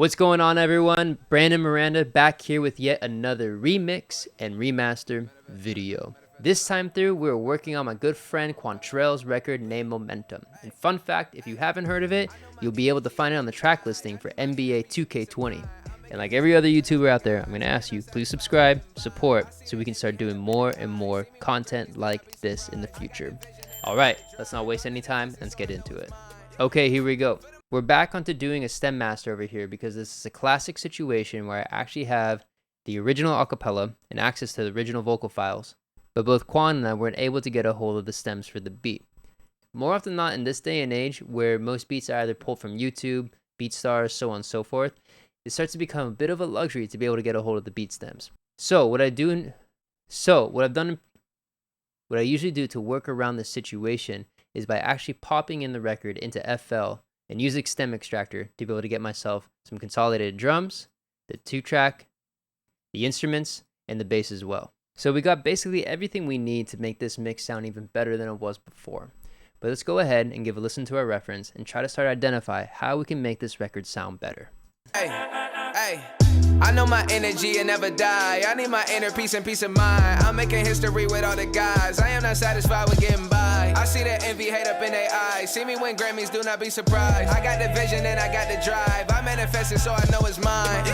What's going on, everyone? Brandon Miranda back here with yet another remix and remaster video. This time through, we're working on my good friend Quantrelle's record named Momentum. And fun fact, if you haven't heard of it, you'll be able to find it on the track listing for NBA 2K20. And like every other YouTuber out there, I'm going to ask you, please subscribe, support, so we can start doing more and more content like this in the future. Alright, let's not waste any time, let's get into it. Okay, here we go. We're back onto doing a stem master over here because this is a classic situation where I actually have the original acapella and access to the original vocal files, but both Quan and I weren't able to get a hold of the stems for the beat. More often than not, in this day and age where most beats are either pulled from YouTube, BeatStars, so on and so forth, it starts to become a bit of a luxury to be able to get a hold of the beat stems. What I usually do to work around this situation is by actually popping in the record into FL and using stem extractor to be able to get myself some consolidated drums, the 2-track, the instruments, and the bass as well. So we got basically everything we need to make this mix sound even better than it was before. But let's go ahead and give a listen to our reference and try to start identify how we can make this record sound better. Hey, I know my energy and never die. I need my inner peace and peace of mind. I'm making history with all the guys. I am not satisfied with getting by. I see that envy, hate up in their eyes. See me win Grammys, do not be surprised. I got the vision and I got the drive. I manifest it so I know it's mine.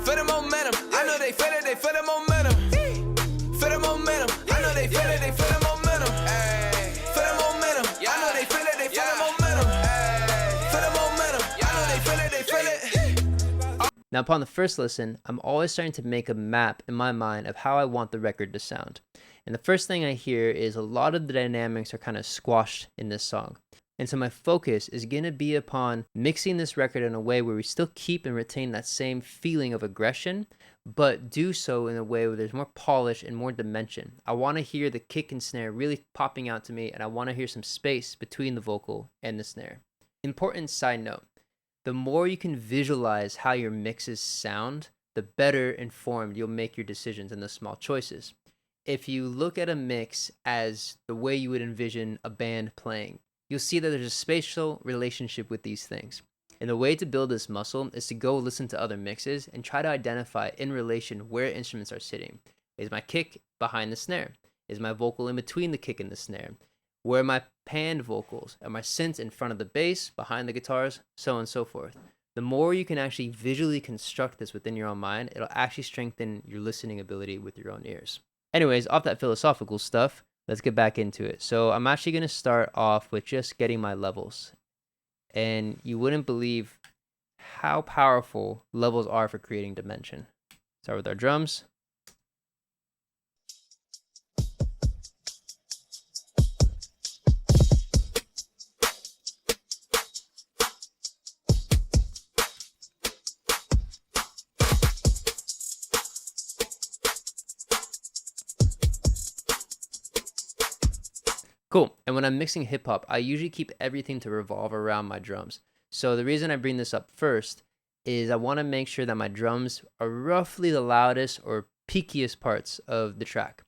For the momentum, I know they feel it, they feel the momentum. For the momentum, I know they feel it, they feel the momentum. For the momentum, I know they feel it, they feel the momentum. For the momentum, I know they feel it, they feel it. Now upon the first listen, I'm always starting to make a map in my mind of how I want the record to sound. And the first thing I hear is a lot of the dynamics are kind of squashed in this song. And so my focus is going to be upon mixing this record in a way where we still keep and retain that same feeling of aggression, but do so in a way where there's more polish and more dimension. I want to hear the kick and snare really popping out to me, and I want to hear some space between the vocal and the snare. Important side note. The more you can visualize how your mixes sound, the better informed you'll make your decisions and the small choices. If you look at a mix as the way you would envision a band playing, you'll see that there's a spatial relationship with these things. And the way to build this muscle is to go listen to other mixes and try to identify in relation where instruments are sitting. Is my kick behind the snare? Is my vocal in between the kick and the snare? Where are my panned vocals? Are my synths in front of the bass, behind the guitars, so on and so forth? The more you can actually visually construct this within your own mind, it'll actually strengthen your listening ability with your own ears. Anyways, off that philosophical stuff, let's get back into it. So I'm actually going to start off with just getting my levels. And you wouldn't believe how powerful levels are for creating dimension. Start with our drums. Cool. And when I'm mixing hip hop, I usually keep everything to revolve around my drums. So the reason I bring this up first is I want to make sure that my drums are roughly the loudest or peakiest parts of the track.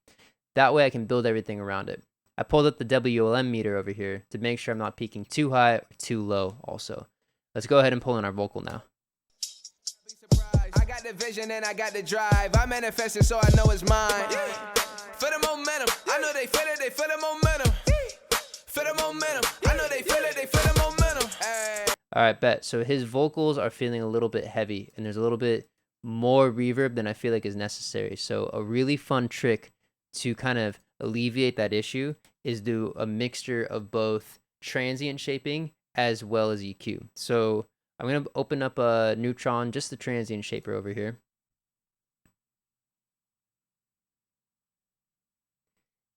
That way I can build everything around it. I pulled up the WLM meter over here to make sure I'm not peaking too high or too low also. Let's go ahead and pull in our vocal now. I got the vision and I got the drive. I manifest it so I know it's mine. For the momentum, I know they feel it, they feel the momentum. For the momentum, I know they feel it, they feel the momentum. Alright, bet. So his vocals are feeling a little bit heavy, and there's a little bit more reverb than I feel like is necessary. So a really fun trick to kind of alleviate that issue is do a mixture of both transient shaping as well as EQ. So I'm going to open up a Neutron, just the transient shaper over here.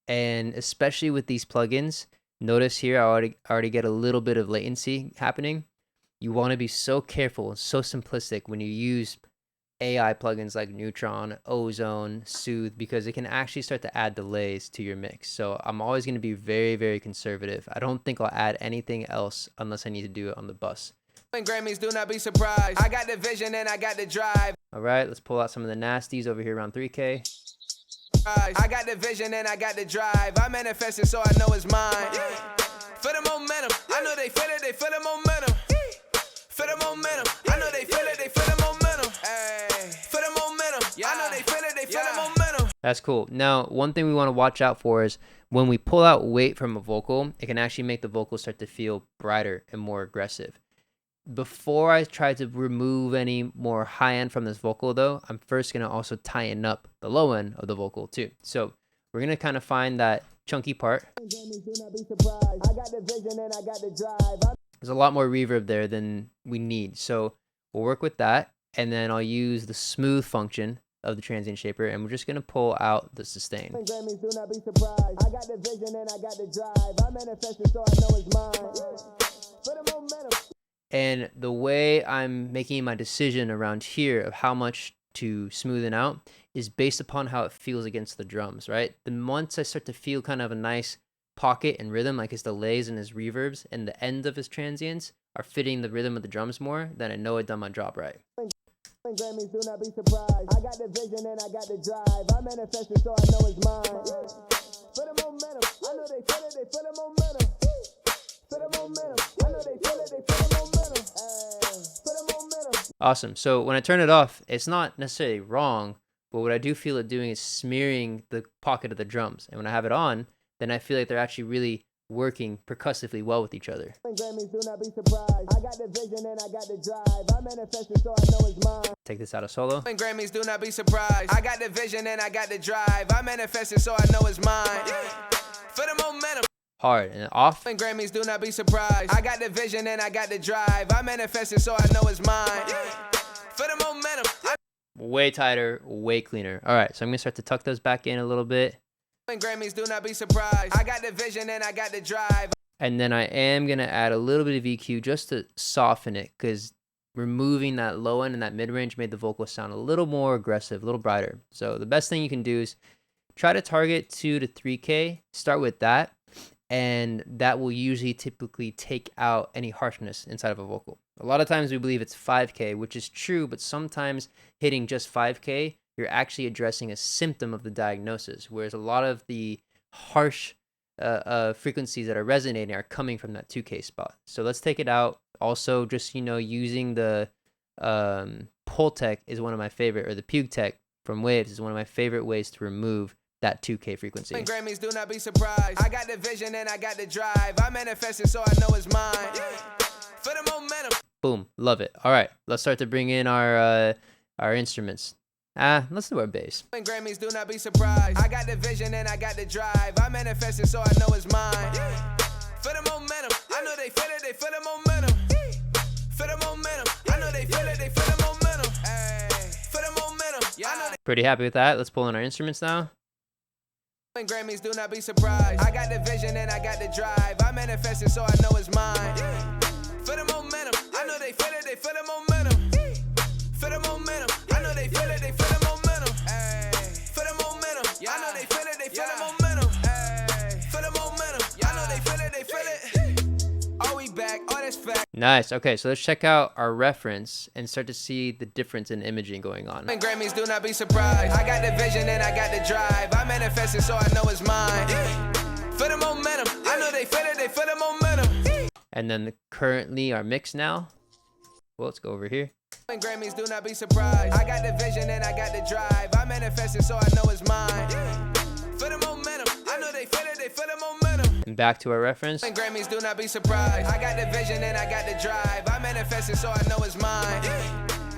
And especially with these plugins, notice here I already get a little bit of latency happening. You want to be so careful and so simplistic when you use AI plugins like Neutron, Ozone, Soothe, because it can actually start to add delays to your mix. So I'm always going to be very, very conservative. I don't think I'll add anything else unless I need to do it on the bus. Grammys, do not be surprised. I got the vision and I got the drive. All right, let's pull out some of the nasties over here around 3K. I got the vision and I got the drive. I manifest it so I know it's mine. For the momentum, I know they feel it, they feel the momentum. For the momentum, I know they feel it, they feel That's cool. Now, one thing we want to watch out for is when we pull out weight from a vocal, it can actually make the vocal start to feel brighter and more aggressive. Before I try to remove any more high end from this vocal though, I'm first going to also tighten up the low end of the vocal too. So we're going to kind of find that chunky part. There's a lot more reverb there than we need. So we'll work with that. And then I'll use the smooth function of the transient shaper, and we're just going to pull out the sustain. And the way I'm making my decision around here of how much to smoothen out is based upon how it feels against the drums, right? Then once I start to feel kind of a nice pocket and rhythm, like his delays and his reverbs and the end of his transients are fitting the rhythm of the drums more, then I know I've done my job right. Grammys, do not be surprised. I got the vision and I got the drive. I manifest it so I know it's mine. For the momentum, I know they feel it, they feel the momentum. For the momentum, I know they feel it, they feel the momentum. For the momentum. Awesome. So when I turn it off, it's not necessarily wrong, but what I do feel it doing is smearing the pocket of the drums. And when I have it on, then I feel like they're actually really working percussively well with each other. Grammys, do not be surprised. I got the vision and I got the drive. I manifest it so I know it's mine. Take this out of solo. Grammys, do not be surprised. I got the vision and I got the drive. I manifest it so I know it's mine. For the momentum. Hard and off. Grammys, do not be surprised. I got the vision and I got the drive. I manifest it so I know it's mine. For the momentum. Way tighter, way cleaner. All right, so I'm gonna start to tuck those back in a little bit. Grammys, do not be surprised. I got the vision and I got the drive. And then I am gonna add a little bit of EQ just to soften it, because removing that low end and that mid range made the vocal sound a little more aggressive, a little brighter. So the best thing you can do is try to target 2 to 3K. Start with that, and that will usually typically take out any harshness inside of a vocal. A lot of times we believe it's 5K, which is true, but sometimes hitting just 5K, you're actually addressing a symptom of the diagnosis, whereas a lot of the harsh frequencies that are resonating are coming from that 2K spot. So let's take it out. Also, just, using the Pultec is one of my favorite, or the Puke Tech from Waves is one of my favorite ways to remove that 2K frequency. Grammys, do not be surprised. I got the vision and I got the drive. I manifest it so I know it's mine. For the momentum. Boom, love it. All right, let's start to bring in our instruments. Let's do our bass. Grammys, do not be surprised. I got the vision and I got the drive. I manifest it so I know it's mine. For the momentum, I know they feel it, they feel the momentum. For the momentum, I know they feel it, they feel the momentum. For the momentum, I know they. Pretty happy with that. Let's pull in our instruments now. Grammys, do not be surprised. I got the vision and I got the drive. I manifest it so I know it's mine. For the momentum, I know they feel it, they feel the momentum. For the momentum, I know they feel it, they feel the momentum. For the momentum, I know they feel it, they feel the momentum. For the momentum, I know they feel it, they feel it. Are we back? Oh, that's fact. Nice. Okay, so let's check out our reference and start to see the difference in imaging going on. Grammys, do not be surprised. I got the vision and I got the drive. I manifest it so I know it's mine. For the momentum, I know they feel it, they feel the momentum. And then currently our mix now. Well, let's go over here. Grammys, do not be surprised. I got the vision and I got the drive. I manifest it so I know it's mine. For the momentum, I know they feel it, they feel the momentum. And back to our reference. Grammys, do not be surprised. I got the vision and I got the drive. I manifest it so I know it's mine.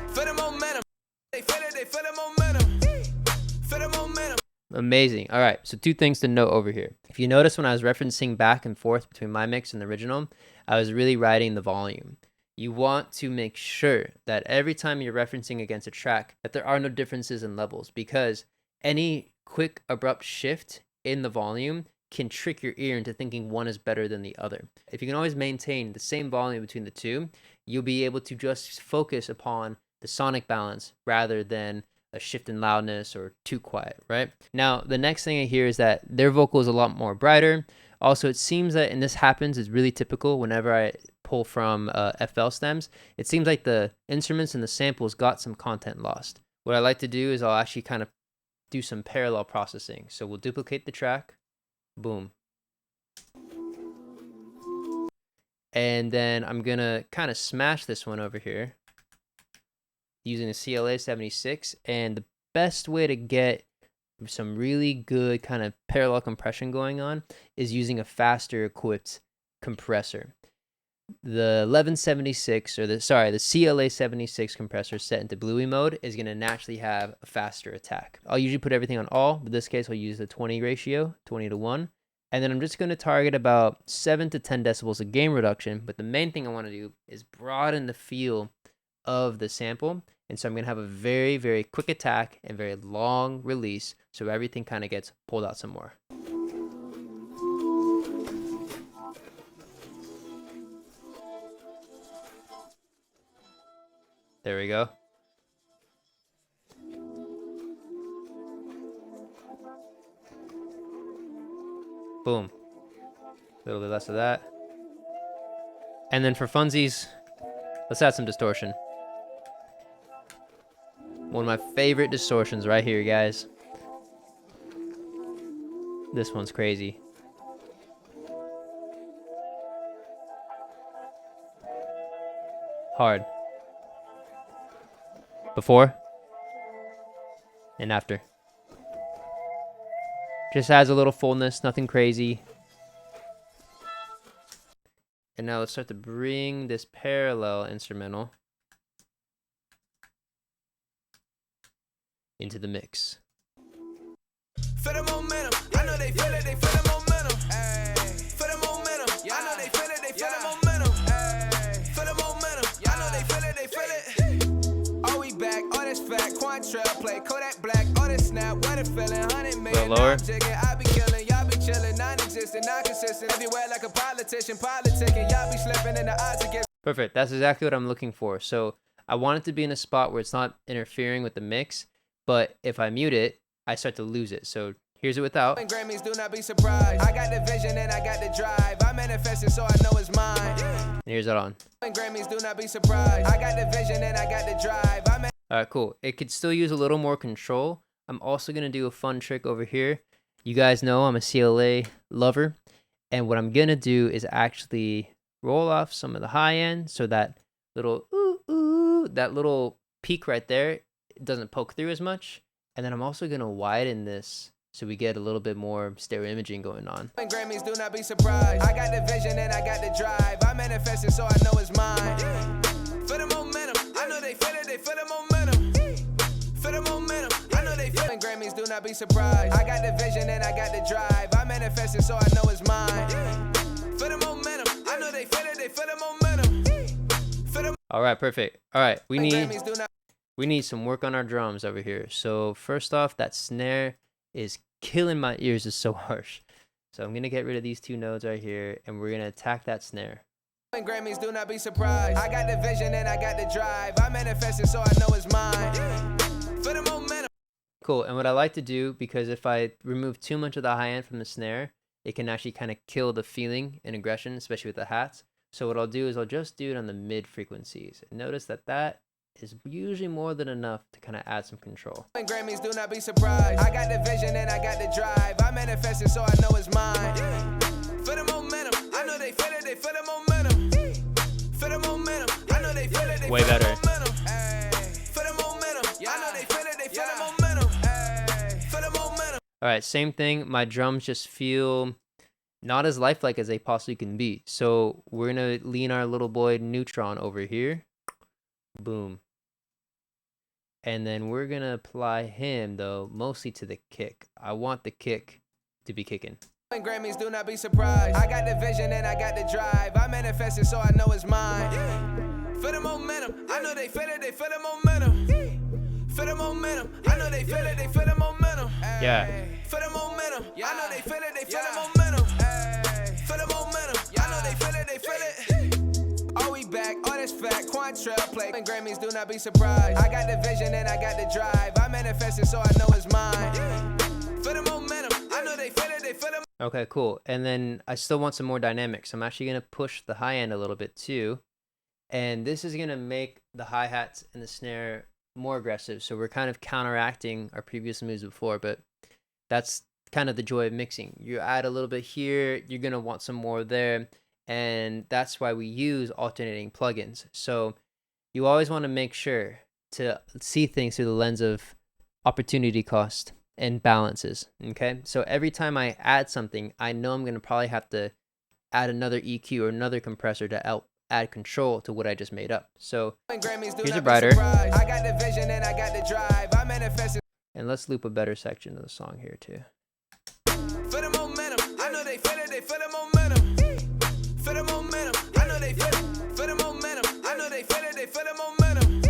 For the momentum, they feel it, they feel the momentum. For the momentum. Amazing. All right, so 2 things to note over here. If you notice when I was referencing back and forth between my mix and the original, I was really riding the volume. You want to make sure that every time you're referencing against a track that there are no differences in levels, because any quick abrupt shift in the volume can trick your ear into thinking one is better than the other. If you can always maintain the same volume between the two, you'll be able to just focus upon the sonic balance rather than a shift in loudness or too quiet, right? Now, the next thing I hear is that their vocal is a lot more brighter. Also, it seems that, and this happens, is really typical whenever I pull from FL stems, it seems like the instruments and the samples got some content lost. What I like to do is I'll actually kind of do some parallel processing. So we'll duplicate the track, boom. And then I'm gonna kind of smash this one over here using a CLA 76. And the best way to get some really good kind of parallel compression going on is using a faster equipped compressor. The 1176 or the CLA 76 compressor set into Bluey mode is going to naturally have a faster attack. I'll usually put everything on all, but in this case I'll use the 20 ratio, 20 to 1. And then I'm just going to target about 7 to 10 decibels of gain reduction, but the main thing I want to do is broaden the feel of the sample. And so I'm going to have a very, very quick attack and very long release, so everything kind of gets pulled out some more. There we go. Boom. A little bit less of that. And then for funsies, let's add some distortion. One of my favorite distortions right here, guys. This one's crazy. Hard. Before and after. Just adds a little fullness, nothing crazy. And now let's start to bring this parallel instrumental into the mix. For the momentum, I know they feel it, they feel the momentum. For the momentum, I know they feel it, they feel the momentum. For the momentum, I know they feel it, they feel it. Are we back? All this fat, Quantrelle play, Kodak Black, all this snap, what it feeling, 100 million. Lower. I be killing, y'all be chilling, non-existent, non-consistent, everywhere like a politician, politicking, y'all be slipping in the odds against. Perfect. That's exactly what I'm looking for. So I want it to be in a spot where it's not interfering with the mix, but if I mute it, I start to lose it. So here's it without. Grammys, do not be surprised. I got the vision and I got the drive. I manifested so I know it's mine. And here's it on. Grammys, do not be surprised. I got the vision and I got the drive. All right, cool. It could still use a little more control. I'm also going to do a fun trick over here. You guys know I'm a CLA lover. And what I'm going to do is actually roll off some of the high end so that little that little peak right there doesn't poke through as much. And then I'm also going to widen this so we get a little bit more stereo imaging going on. Grammys, do not be surprised. I got the vision and I got the drive. I manifested so I know it's mine. For the momentum, I know they feel it, they feel the momentum. For the momentum, I know they feel it. Grammys, do not be surprised. I got the vision and I got the drive. I manifested so I know it's mine. For the momentum, I know they feel it, they feel the momentum. All right, perfect. All right, we need some work on our drums over here. So first off, that snare is killing my ears. It's so harsh. So I'm going to get rid of these two nodes right here, and we're going to attack that snare. Grammys, do not be surprised. I got the vision and I got the drive. I manifested so I know it's mine. For the momentum. Cool. And what I like to do, because if I remove too much of the high end from the snare, it can actually kind of kill the feeling and aggression, especially with the hats. So what I'll do is I'll just do it on the mid frequencies. And notice that is usually more than enough to kind of add some control. Grammys, do not be surprised. I got the vision and I got the drive. I manifested so I know it's mine. For the momentum, I know they feel it, they feel the momentum. For the momentum, I know they feel it, they way feel better. the momentum. For the momentum, I know they feel it, they feel the momentum. For the momentum. All right, same thing. My drums just feel not as lifelike as they possibly can be. So we're going to lean our little boy Neutron over here. Boom. And then we're going to apply him, though, mostly to the kick. I want the kick to be kicking. Grammys, do not be surprised. I got the vision and I got the drive. I manifested so I know it's mine. For the momentum, I know they feel it, they feel the momentum. For the momentum, I know they feel it, they feel the momentum. Yeah. For the momentum, I know they feel it, they feel the momentum. For the momentum, I know they feel it, they feel it. Are we back? All this fat, Quantrelle play. Grammys, do not be surprised. I got the vision and I got the drive. I manifested so I know it's mine. For the momentum, I know they feel it, they feel the. Okay, cool. And then I still want some more dynamics. I'm actually going to push the high end a little bit too. And this is going to make the hi-hats and the snare more aggressive. So we're kind of counteracting our previous moves before, but that's kind of the joy of mixing. You add a little bit here, you're going to want some more there. And that's why we use alternating plugins. So you always want to make sure to see things through the lens of opportunity cost. and balances. Okay, so every time I add something, I know I'm gonna probably have to add another EQ or another compressor to add control to what I just made up. So here's a brighter, and let's loop a better section of the song here too. For the momentum, I know they feel it, they feel the momentum. For the momentum, I know they feel it. For the momentum, I know they feel it, they feel the momentum.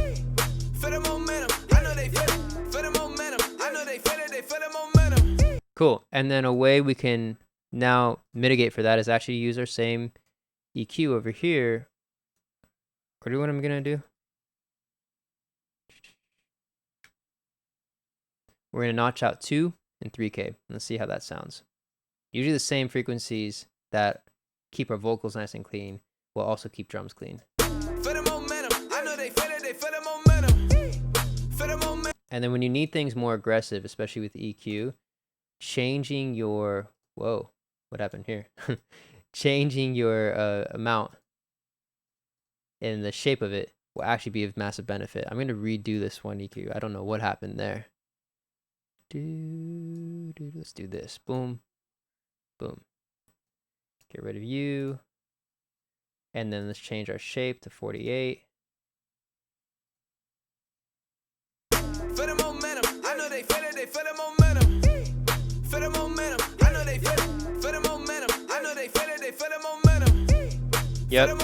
For the momentum, I know they feel it. For the momentum, I know they feel it, they feel the momentum. Cool. And then a way we can now mitigate for that is actually use our same EQ over here. Or do what I'm gonna do? We're gonna notch out 2 and 3K. Let's see how that sounds. Usually the same frequencies that keep our vocals nice and clean will also keep drums clean. For the momentum, I know they feel it, they feel the momentum. For the momentum. And then when you need things more aggressive, especially with EQ, changing your, whoa, what happened here? Changing your amount and the shape of it will actually be of massive benefit. I'm going to redo this one EQ. I don't know what happened there. Let's do this. Boom. Boom. Get rid of you. And then let's change our shape to 48. For the momentum, I know they feel it, they feel the momentum. For the momentum, I know they feel it. For the momentum, I know they feel it, they feel the momentum. Yep.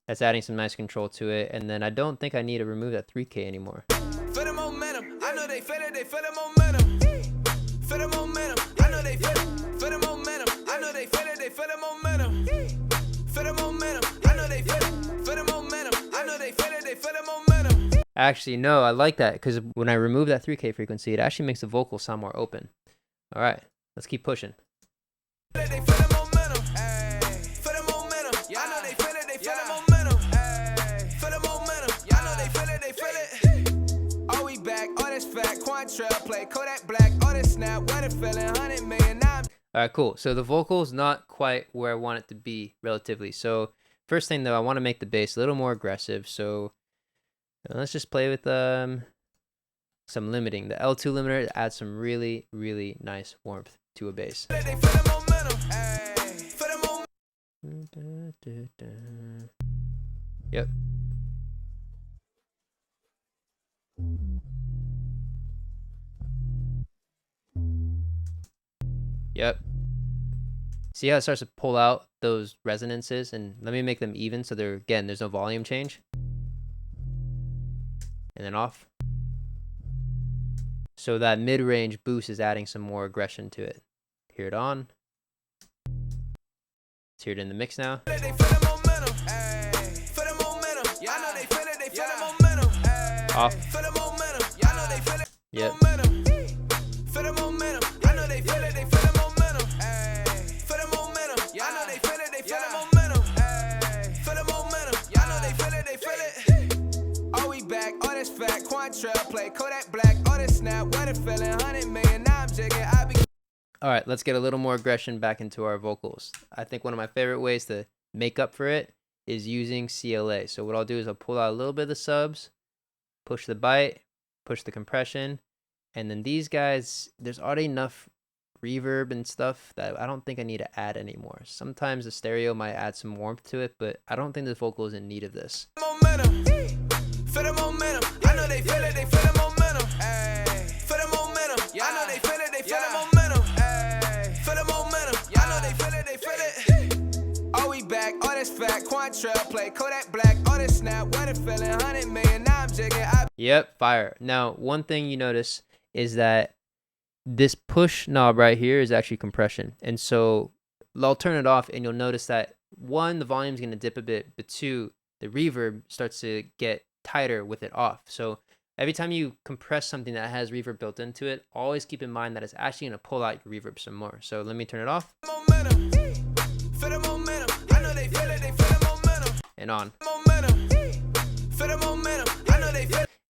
That's adding some nice control to it. And then I don't think I need to remove that 3K anymore. For the momentum, I know they feel it, they feel the momentum. For the momentum, I know they feel it. For the momentum, I know they feel it, they feel the momentum. For the momentum, I know they feel it. For the momentum, I know they feel it, they feel the momentum. Actually, no, I like that because when I remove that 3K frequency, it actually makes the vocals sound more open. All right, let's keep pushing. They feel the momentum. For the momentum, I know they feel it, they feel the momentum. For the momentum, I know they feel it, they feel it. Are we back? All this fact, Quantrelle play Kodak Black, all this snap, what it feeling, 100 million. All right, cool. So the vocal's not quite where I want it to be relatively. So first thing though, I want to make the bass a little more aggressive. So let's just play with some limiting. The L2 limiter adds some really, really nice warmth to a bass. Yep. Yep. See how it starts to pull out those resonances? And let me make them even so there's no volume change. And then off. So that mid-range boost is adding some more aggression to it. Hear it on. Let's hear it in the mix now. Off. Yep. Quantrelle play Kodak Black, all this snap, what it feeling, 100 million. Now I'm jigging, All right, let's get a little more aggression back into our vocals. I think one of my favorite ways to make up for it is using CLA. So what I'll do is I'll pull out a little bit of the subs, push the bite, push the compression, and then these guys, there's already enough reverb and stuff that I don't think I need to add anymore. Sometimes the stereo might add some warmth to it, but I don't think this vocal is in need of this. For the momentum, I know they feel it, they feel the momentum. For the momentum, I know they feel it, they feel the momentum. For the momentum, I know they feel it, they feel it. Are we back? All this fact, Quantrelle play Kodak Black, all this snap, what it feeling, 100 million. Now I'm jigging. Yep, fire. Now, one thing you notice is that this push knob right here is actually compression. And so I'll turn it off and you'll notice that one, the volume's going to dip a bit, but two, the reverb starts to get tighter with it off. So every time you compress something that has reverb built into it, always keep in mind that it's actually going to pull out your reverb some more. So let me turn it off. And on.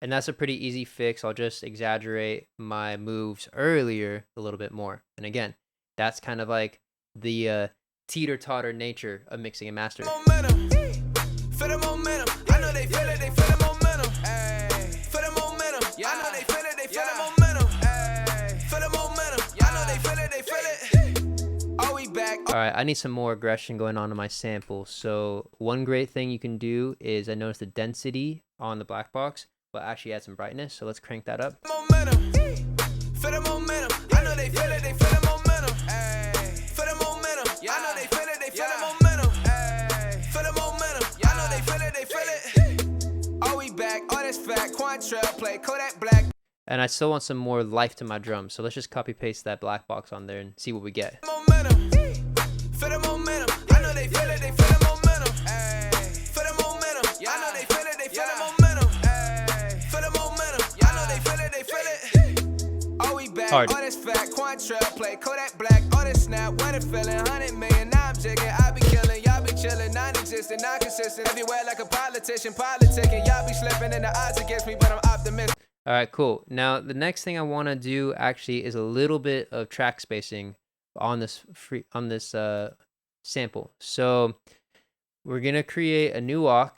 And that's a pretty easy fix. I'll just exaggerate my moves earlier a little bit more. And again, that's kind of like the teeter-totter nature of mixing and mastering. For the momentum, I know they feel it, they feel the momentum. For the momentum, I know they feel it, they feel the momentum. For the momentum. All right, I need some more aggression going on in my sample. So one great thing you can do is I noticed the density on the black box will actually add some brightness. So let's crank that up. Momentum. Feel the momentum. I know they feel it, they feel the momentum. Feel the momentum. I know they feel it, they feel the momentum. Feel the momentum. I know they feel it, they feel it. Are we back? Oh, that's fact. Quantrelle play Kodak Black. And I still want some more life to my drums. So let's just copy paste that black box on there and see what we get. Momentum. Feel the momentum. I know they feel it, they feel the momentum. Feel the momentum. I know they feel it, they feel the momentum. Feel the momentum. I know they feel it, they feel it. Are we back? Hard. Oh, that's fact. Quantrelle play Kodak Black. Oh, this snap. What a feeling. 100 million. Now I'm jigging. I be killing. Y'all be chilling. Non-existent, non-consistent. Everywhere like a politician. Politicking. Y'all be slipping and the odds against me, but I'm optimistic. All right, cool. Now the next thing I want to do actually is a little bit of track spacing on this sample. So we're gonna create a new aux.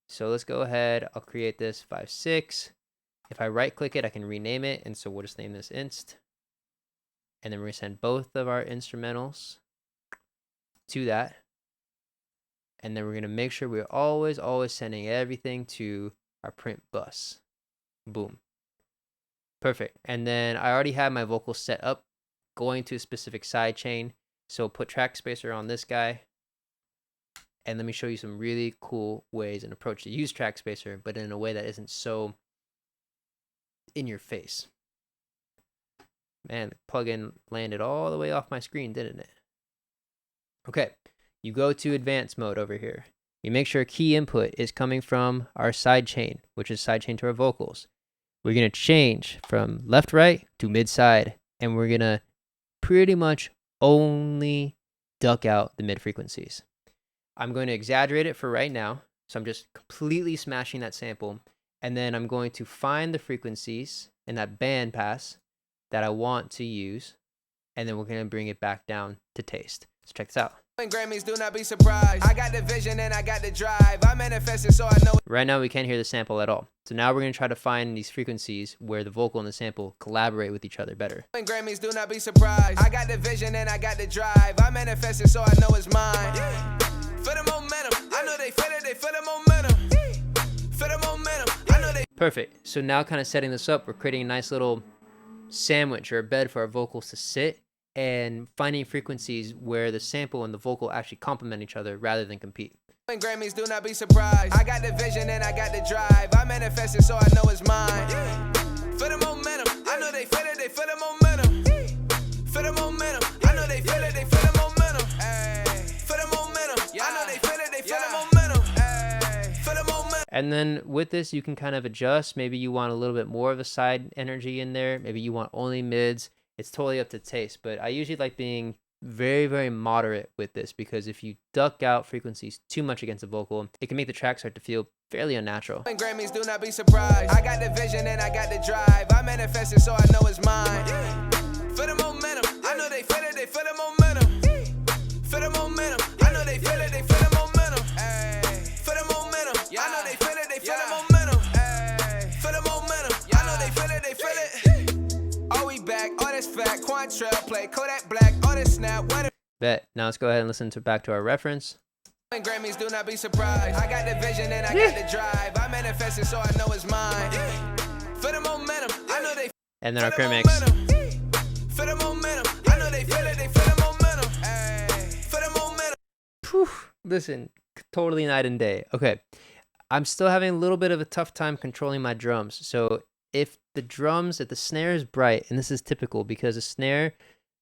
So let's go ahead. I'll create this 5.6. If I right click it, I can rename it, and so we'll just name this inst. And then we're gonna send both of our instrumentals to that. And then we're gonna make sure we're always sending everything to our print bus. Boom. Perfect. And then I already have my vocals set up going to a specific side chain. So put TrackSpacer on this guy. And let me show you some really cool ways and approach to use TrackSpacer, but in a way that isn't so in your face. Man, the plugin landed all the way off my screen, didn't it? Okay. You go to advanced mode over here. You make sure key input is coming from our side chain, which is side chain to our vocals. We're going to change from left, right to mid side, and we're going to pretty much only duck out the mid frequencies. I'm going to exaggerate it for right now. So I'm just completely smashing that sample. And then I'm going to find the frequencies in that band pass that I want to use. And then we're going to bring it back down to taste. Let's check this out. Grammys, do not be surprised. I got the vision and I got the drive. I manifested so I know. Right now we can't hear the sample at all. So now we're going to try to find these frequencies where the vocal and the sample collaborate with each other better. Grammys, do not be surprised. I got the vision and I got the drive. I manifested so I know it's mine. Feel the momentum. I know they feel it, they feel the momentum. Feel the momentum. I know they. Perfect. So now kind of setting this up, we're creating a nice little sandwich or a bed for our vocals to sit, and finding frequencies where the sample and the vocal actually complement each other rather than compete. Grammys, do not be surprised. I got the vision and I got the drive. I manifested so I know it's mine. Feel the momentum. I know they feel it, they feel the momentum. Feel the momentum. I know they feel it, they feel the momentum. Feel the momentum. I know they feel it, they feel the momentum. Feel the momentum. And then with this, you can kind of adjust. Maybe you want a little bit more of a side energy in there. Maybe you want only mids. It's totally up to taste, but I usually like being very, very moderate with this, because if you duck out frequencies too much against a vocal, it can make the track start to feel fairly unnatural. Grammys, do not be surprised. I got the vision and I got the drive. I manifested so I know it's mine. Feel the momentum. I know they feel it, they feel the momentum. Feel the momentum. I know they feel it, they feel the momentum. Feel the momentum. I know they feel it, they feel the momentum. Feel the momentum. I know they feel it, they feel it. Are we back? Oh, that's fact. Quantrelle play Kodak Black. Oh, this snap. What a Bet. Now let's go ahead and listen to back to our reference. Grammys, do not be surprised. I got the vision and I got the drive. I manifested so I know it's mine. Feel the momentum. I know they. And then our feel the mix. momentum. Feel the momentum. I know they feel it, they feel the momentum. Feel the momentum. Whew. Listen, totally night and day. Okay. I'm still having a little bit of a tough time controlling my drums. So if the snare is bright, and this is typical because a snare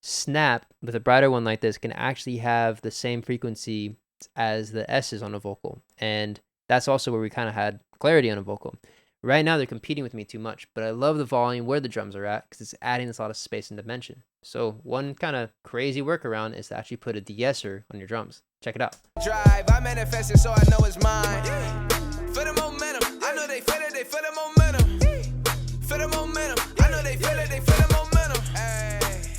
snap with a brighter one like this can actually have the same frequency as the S's on a vocal. And that's also where we kind of had clarity on a vocal. Right now they're competing with me too much, but I love the volume where the drums are at because it's adding this lot of space and dimension. So one kind of crazy workaround is to actually put a de-esser on your drums. Check it out. Drive, I manifested so I know it's mine. Feel the momentum. I know they feel it, they feel the momentum. Feel the momentum. I know they feel it, they feel the momentum.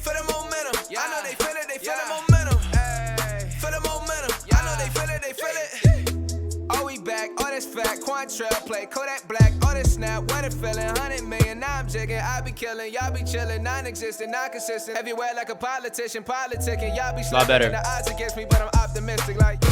Feel the momentum. I know they feel it, they feel the momentum. Feel the momentum. I know they feel it, they feel it. Are we back? Oh, that's fact. Quantrelle play Kodak Black. Oh, this snap. What a feeling. 100 million. Now I'm chicken. I be killing, y'all be chilling, non-existent, non-consistent. Everywhere like a politician, politicking. Y'all be Lot better. slipping, the odds against me, but I'm optimistic. Like,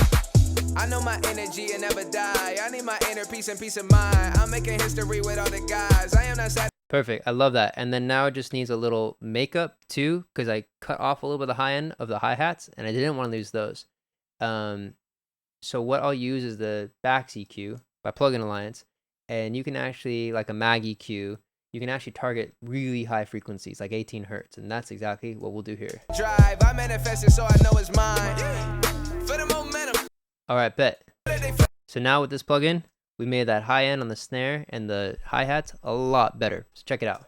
I know my energy and never die. I need my inner peace and peace of mind. I'm making history with all the guys. I am not sad. Perfect. I love that. And then now it just needs a little makeup too, because I cut off a little bit of the high end of the hi-hats and I didn't want to lose those. So what I'll use is the Bax EQ by Plugin Alliance, and you can actually, like a Mag EQ, you can actually target really high frequencies, like 18 hertz, and that's exactly what we'll do here. Drive, I manifest it so I know it's mine. For the momentum. All right, bet. So now with this plugin, we made that high end on the snare and the hi-hats a lot better. So check it out.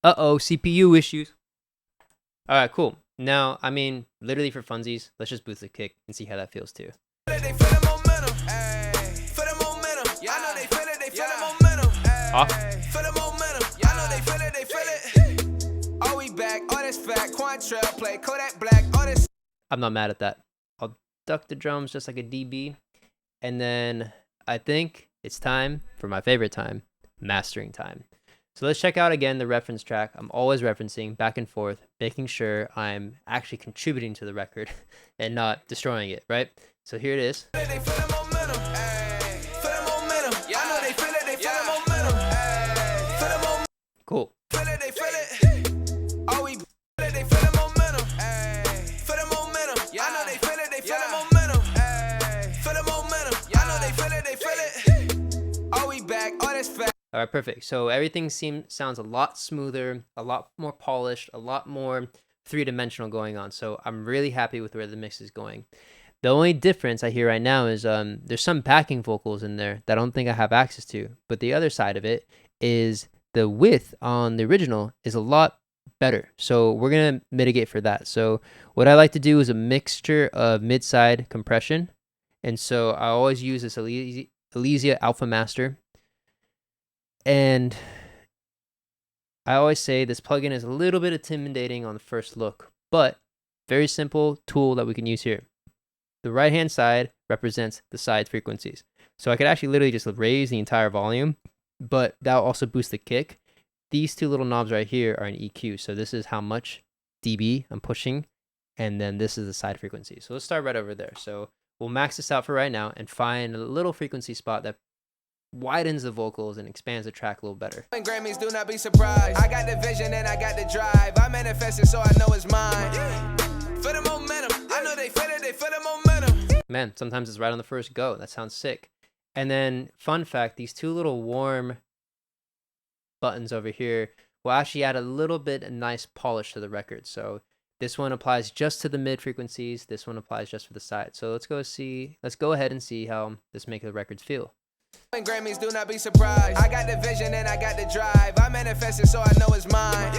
Uh-oh, CPU issues. All right, cool. Now, I mean, literally for funsies, let's just boost the kick and see how that feels too. Off. Are we back? All this fact, Quantrelle play Kodak Black. All this. I'm not mad at that. I'll duck the drums just like a DB. And then I think it's time for my favorite time, mastering time. So let's check out again the reference track. I'm always referencing back and forth, making sure I'm actually contributing to the record and not destroying it, right? So here it is. Cool. All right, perfect. So everything sounds a lot smoother, a lot more polished, a lot more three-dimensional going on. So I'm really happy with where the mix is going. The only difference I hear right now is there's some backing vocals in there that I don't think I have access to. But the other side of it is the width on the original is a lot better. So we're going to mitigate for that. So what I like to do is a mixture of mid-side compression. And so I always use this Elysia Alpha Master. And I always say this plugin is a little bit intimidating on the first look, but very simple tool that we can use here. The right-hand side represents the side frequencies. So I could actually literally just raise the entire volume, but that'll also boost the kick. These two little knobs right here are an EQ. So this is how much dB I'm pushing, and then this is the side frequency. So let's start right over there. So we'll max this out for right now and find a little frequency spot that widens the vocals and expands the track a little better. Grammys, do not be surprised. I got the vision and I got the drive. I manifest it so I know it's mine. For the momentum, I know they feel it, they feel the momentum. Man, sometimes it's right on the first go. That sounds sick. And then, fun fact, these two little warm buttons over here will actually add a little bit of nice polish to the record. So this one applies just to the mid frequencies. This one applies just for the side. So let's go ahead and see how this makes the records feel. Grammys, do not be surprised. I got the vision and I got the drive. I manifest it so I know it's mine.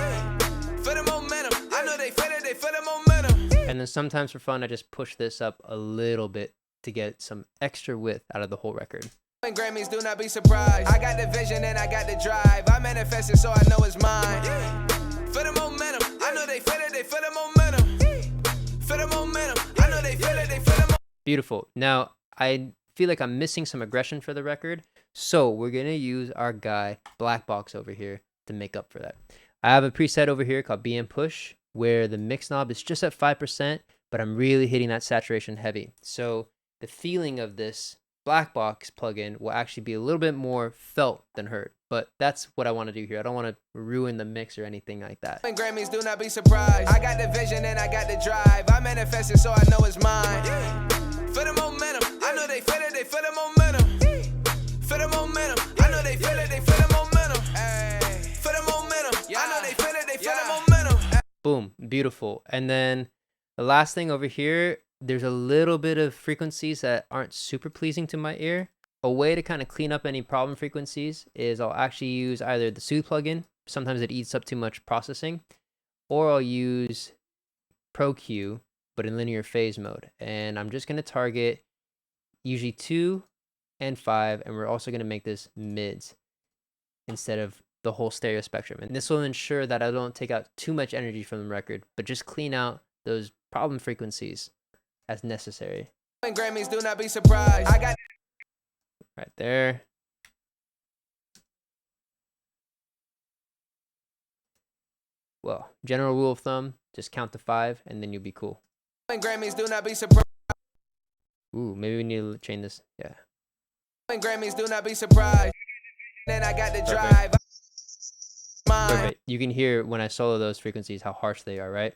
For the momentum, I know they feel it, they feel the momentum. And then sometimes for fun, I just push this up a little bit to get some extra width out of the whole record. Grammys, do not be surprised. I got the vision and I got the drive. I manifest it so I know it's mine. For the momentum, I know they feel it, they feel the momentum. For the momentum, I know they feel it, they feel the momentum. Beautiful. Now, I feel like I'm missing some aggression for the record, so we're gonna use our guy Black Box over here to make up for that. I have a preset over here called BM Push where the mix knob is just at 5%, but I'm really hitting that saturation heavy. So the feeling of this Black Box plugin will actually be a little bit more felt than heard, but that's what I want to do here. I don't want to ruin the mix or anything like that. Grammys, do not be surprised. I got the vision and I got the drive. I manifest it so I know it's mine. For the momentum, I know they feel it, they feel the momentum. For the momentum, I know they feel it, they feel the momentum. For the momentum, I know they feel it, they feel the momentum. Boom, beautiful. And then the last thing over here, there's a little bit of frequencies that aren't super pleasing to my ear. A way to kind of clean up any problem frequencies is I'll actually use either the Soothe plugin, sometimes it eats up too much processing, or I'll use Pro Q, but in linear phase mode. And I'm just going to target usually 2 and 5, and we're also going to make this mids instead of the whole stereo spectrum. And this will ensure that I don't take out too much energy from the record, but just clean out those problem frequencies as necessary. When Grammys, do not be surprised. I got right there. Well, general rule of thumb, just count to 5 and then you'll be cool. when Grammys, do not be surprised. Ooh, maybe we need to chain this. Yeah. When Grammys, do not be surprised. Then I got the drive. Perfect. You can hear when I solo those frequencies how harsh they are, right?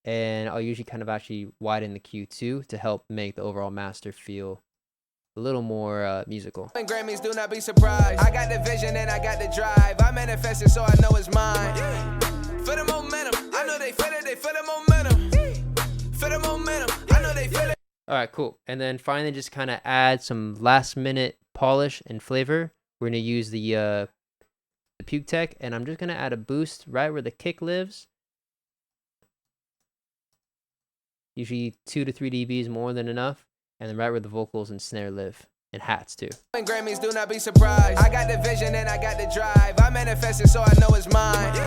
And I'll usually kind of actually widen the Q2 to help make the overall master feel a little more musical. When Grammys, do not be surprised. I got the vision and I got the drive. I manifest it so I know it's mine. For the momentum, I know they feel it, they feel the momentum. For the momentum, I know they feel it. All right, cool. And then finally just kind of add some last minute polish and flavor. We're going to use the Puke Tech, and I'm just going to add a boost right where the kick lives. Usually 2 to 3 dB is more than enough. And then right where the vocals and snare live. And hats too. When Grammys, do not be surprised. I got the vision and I got the drive. I manifest it so I know it's mine.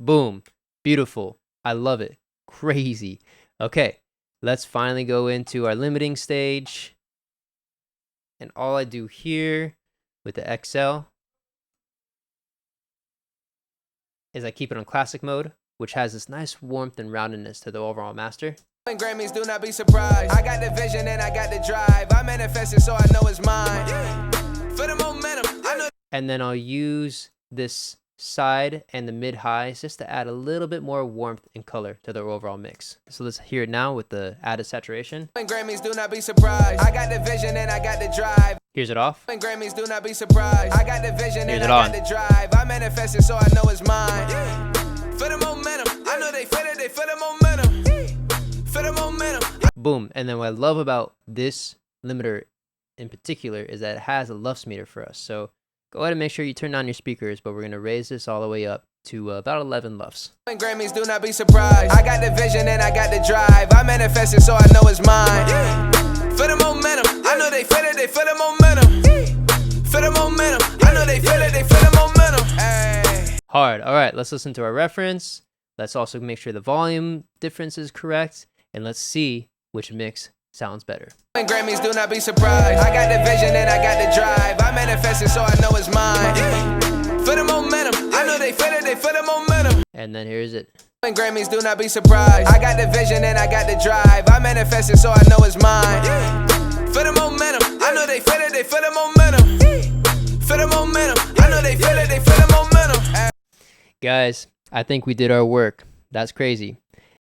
Boom. Beautiful. I love it. Crazy. Okay, let's finally go into our limiting stage. And all I do here with the XL is I keep it on classic mode, which has this nice warmth and roundedness to the overall master. When Grammys, do not be surprised. I got the vision and I got the drive. I manifest it so I know it's mine. For the momentum, I know. And then I'll use this side and the mid-highs just to add a little bit more warmth and color to the overall mix. So let's hear it now with the added saturation. When Grammys, do not be surprised. I got the vision and I got the drive. Here's it off. When Grammys, do not be surprised. I got the vision Here's and it I on. got the drive. I manifest it so I know it's mine. For the momentum, I know they feel it, they feel the momentum. For the momentum. Boom. And then what I love about this limiter in particular is that it has a LUFS meter for us. So go ahead and make sure you turn down your speakers, but we're going to raise this all the way up to about 11 LUFS. When Grammys, do not be surprised. I got the vision and I got the drive. I manifest it so I know it's mine. For the momentum, I know they feel it, they feel the momentum. For the momentum, I know they feel it, they feel the momentum. Ay. Hard. All right, let's listen to our reference. Let's also make sure the volume difference is correct. And let's see which mix sounds better. When Grammys, do not be surprised. I got the vision and I got the drive. I manifest it so I know it's mine. For the momentum, I know they feel it, they feel the momentum. And then here's it. When Grammys, do not be surprised. I got the vision and I got the drive. I manifest it so I know it's mine. For the momentum, I know they feel it, they feel the momentum. For the momentum, I know they feel it, they feel the momentum. Guys, I think we did our work. That's crazy.